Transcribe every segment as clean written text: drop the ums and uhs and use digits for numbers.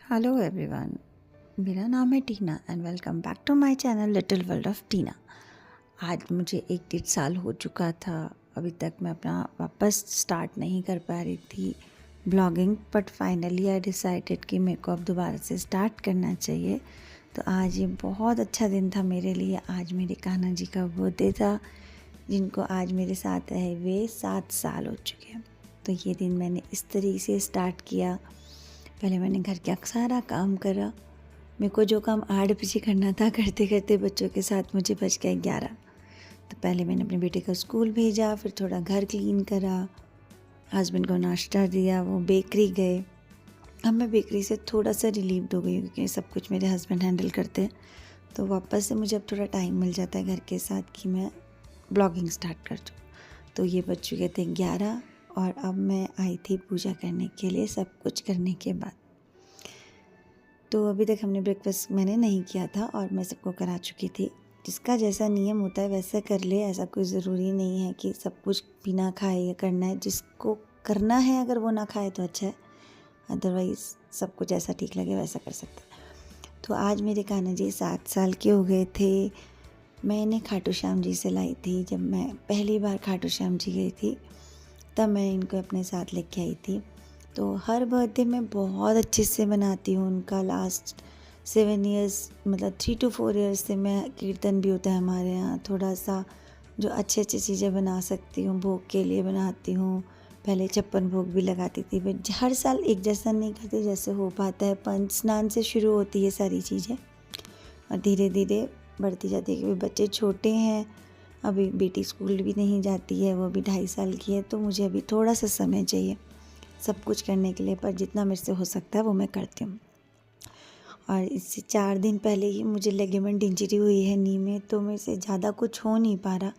Hello everyone, मेरा नाम है Tina and welcome back to my channel little world of Tina. आज मुझे 1-1.5 साल हो चुका था। अभी तक मैं अपना वापस स्टार्ट नहीं कर पा रही थी blogging, but finally I decided कि मेरे को अब दोबारा से स्टार्ट करना चाहिए। तो आज ये बहुत अच्छा दिन था मेरे लिए। आज मेरे कान्हा जी का बर्थडे था, जिनको आज मेरे साथ रहे हुए 7 साल हो चुके हैं। तो ये दिन मैंने इस तरीके से स्टार्ट किया। पहले मैंने घर का सारा काम करा। मेरे को जो काम 8 बजे करना था करते करते बच्चों के साथ मुझे बज गए 11। तो पहले मैंने अपने बेटे को स्कूल भेजा, फिर थोड़ा घर क्लीन करा, हस्बैंड को नाश्ता दिया, वो बेकरी गए। अब मैं बेकरी से थोड़ा सा रिलीव हो गई क्योंकि सब कुछ मेरे हस्बैंड हैंडल करते हैं। तो वापस से मुझे अब थोड़ा टाइम मिल जाता है घर के साथ कि मैं ब्लॉगिंग स्टार्ट कर दूँ। तो ये बज चुके थे 11 और अब मैं आई थी पूजा करने के लिए, सब कुछ करने के बाद। तो अभी तक हमने ब्रेकफास्ट मैंने नहीं किया था और मैं सबको करा चुकी थी। जिसका जैसा नियम होता है वैसा कर ले, ऐसा कोई ज़रूरी नहीं है कि सब कुछ बिना खाए या करना है। जिसको करना है अगर वो ना खाए तो अच्छा है, अदरवाइज़ सब कुछ ऐसा ठीक लगे वैसा कर सकते हैं। तो आज मेरे कान्हा जी 7 साल के हो गए थे। मैं इन्हें खाटू श्याम जी से लाई थी। जब मैं पहली बार खाटू श्याम जी गई थी तब मैं इनको अपने साथ लेके आई थी। तो हर बर्थडे मैं बहुत अच्छे से मनाती हूँ उनका। लास्ट 7 ईयर्स मतलब 3 to 4 ईयर्स से मैं कीर्तन भी होता है हमारे यहाँ, थोड़ा सा जो अच्छी अच्छी चीज़ें बना सकती हूँ भोग के लिए बनाती हूँ। पहले 56 भोग भी लगाती थी, बट हर साल एक जैसा नहीं करती, जैसे हो पाता है। पंच स्नान से शुरू होती है सारी चीज़ें और धीरे धीरे बढ़ती जाती है क्योंकि बच्चे छोटे हैं। अभी बेटी स्कूल भी नहीं जाती है, वो भी 2.5 साल की है। तो मुझे अभी थोड़ा सा समय चाहिए सब कुछ करने के लिए, पर जितना मेरे से हो सकता है वो मैं करती हूँ। और इससे 4 दिन पहले ही मुझे लिगामेंट इंजरी हुई है नी में, तो मेरे से ज़्यादा कुछ हो नहीं पा रहा।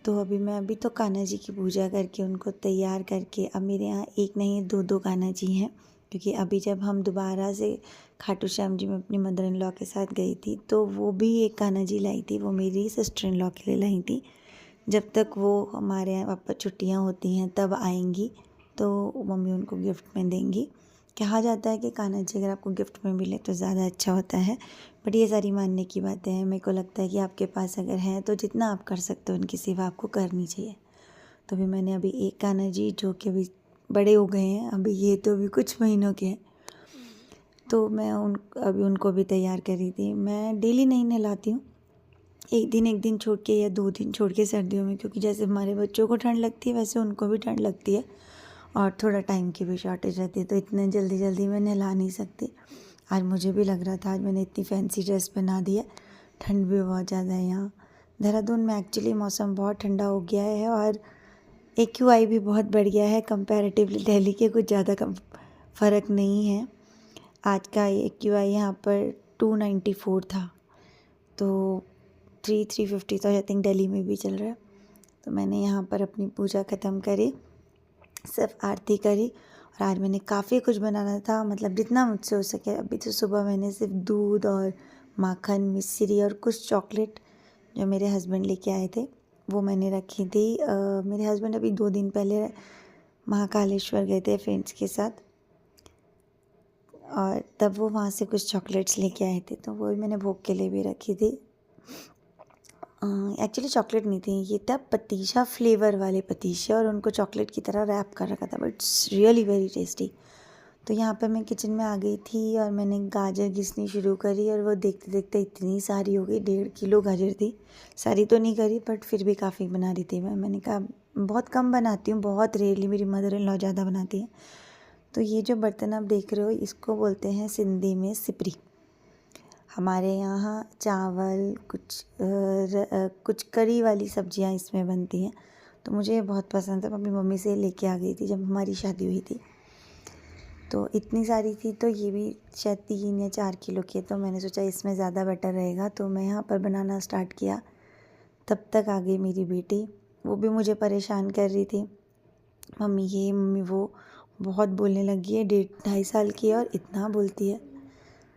तो अभी तो कान्हा जी की पूजा करके उनको तैयार करके, अब मेरे यहाँ एक नहीं 2 कान्हा जी हैं। क्योंकि अभी जब हम दोबारा से खाटू श्याम जी में अपनी मदर इन लॉ के साथ गई थी तो वो भी एक कान्हा जी लाई थी, वो मेरी सिस्टर इन लॉ के लिए लाई थी। जब तक वो हमारे यहाँ वापस छुट्टियाँ होती हैं तब आएंगी तो मम्मी उनको गिफ्ट में देंगी। कहा जाता है कि कान्हा जी अगर आपको गिफ्ट में मिले तो ज़्यादा अच्छा होता है, बट ये सारी मानने की बातें हैं। मेरे को लगता है कि आपके पास अगर हैं तो जितना आप कर सकते हो उनकी सेवा आपको करनी चाहिए। तो भी मैंने अभी एक कान्हा जी जो कि अभी बड़े हो गए हैं, अभी ये तो अभी कुछ महीनों के हैं, तो मैं अभी उनको भी तैयार कर रही थी। मैं डेली नहीं नहलाती हूँ, एक दिन छोड़ के या 2 दिन छोड़ के सर्दियों में, क्योंकि जैसे हमारे बच्चों को ठंड लगती है वैसे उनको भी ठंड लगती है और थोड़ा टाइम की भी शॉर्टेज रहती है, तो इतने जल्दी जल्दी मैं नहला नहीं सकती। आज मुझे भी लग रहा था आज मैंने इतनी फैंसी ड्रेस पहना दी है। ठंड भी बहुत ज़्यादा है यहाँ देहरादून में। एक्चुअली मौसम बहुत ठंडा हो गया है और AQI भी बहुत बढ़ गया है कंपैरेटिवली दिल्ली के, कुछ ज़्यादा कम फ़र्क नहीं है। आज का AQI यहाँ पर 294 था, तो 350 तो आई थिंक दिल्ली में भी चल रहा है। तो मैंने यहाँ पर अपनी पूजा ख़त्म करी, सिर्फ आरती करी और आज मैंने काफ़ी कुछ बनाना था, मतलब जितना मुझसे हो सके। अभी तो सुबह मैंने सिर्फ दूध और माखन, मिश्री और कुछ चॉकलेट जो मेरे हस्बैंड लेके आए थे वो मैंने रखी थी। मेरे हस्बैंड अभी 2 दिन पहले महाकालेश्वर गए थे फ्रेंड्स के साथ और तब वो वहाँ से कुछ चॉकलेट्स लेके आए थे, तो वो भी मैंने भोग के लिए भी रखी थी। एक्चुअली चॉकलेट नहीं थी, ये था पतीशा फ्लेवर वाले पतीशे और उनको चॉकलेट की तरह रैप कर रखा था, but it's really very tasty. तो यहाँ पर मैं किचन में आ गई थी और मैंने गाजर घिसनी शुरू करी और वो देखते देखते इतनी सारी हो गई, 1.5 किलो गाजर थी। सारी तो नहीं करी बट फिर भी काफ़ी बना रही थी मैंने कहा बहुत कम बनाती हूँ, बहुत रेयरली, मेरी मदर इन लॉ ज़्यादा बनाती हैं। तो ये जो बर्तन आप देख रहे हो इसको बोलते हैं सिंधी में सिपरी। हमारे यहाँ चावल कुछ करी वाली सब्जियाँ इसमें बनती हैं, तो मुझे ये बहुत पसंद है। मैं अपनी मम्मी से लेके आ गई थी जब हमारी शादी हुई थी, तो इतनी सारी थी। तो ये भी शायद 3 या 4 किलो की है, तो मैंने सोचा इसमें ज़्यादा बेटर रहेगा, तो मैं यहाँ पर बनाना स्टार्ट किया। तब तक आ गई मेरी बेटी, वो भी मुझे परेशान कर रही थी, मम्मी ये मम्मी वो, बहुत बोलने लगी है। 1.5 साल की है और इतना बोलती है।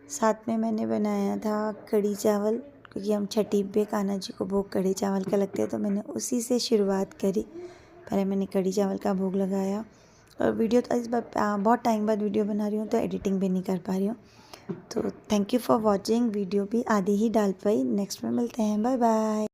साथ में मैंने बनाया था कढ़ी चावल, क्योंकि हम छठी पे कान्हा जी को भोग कढ़ी चावल का लगता है, तो मैंने उसी से शुरुआत करी। पहले मैंने कढ़ी चावल का भोग लगाया और वीडियो तो इस बार बहुत टाइम बाद वीडियो बना रही हूँ तो एडिटिंग भी नहीं कर पा रही हूँ। तो thank you for watching. Video भी आधी ही डाल पाई। नेक्स्ट में मिलते हैं। Bye bye.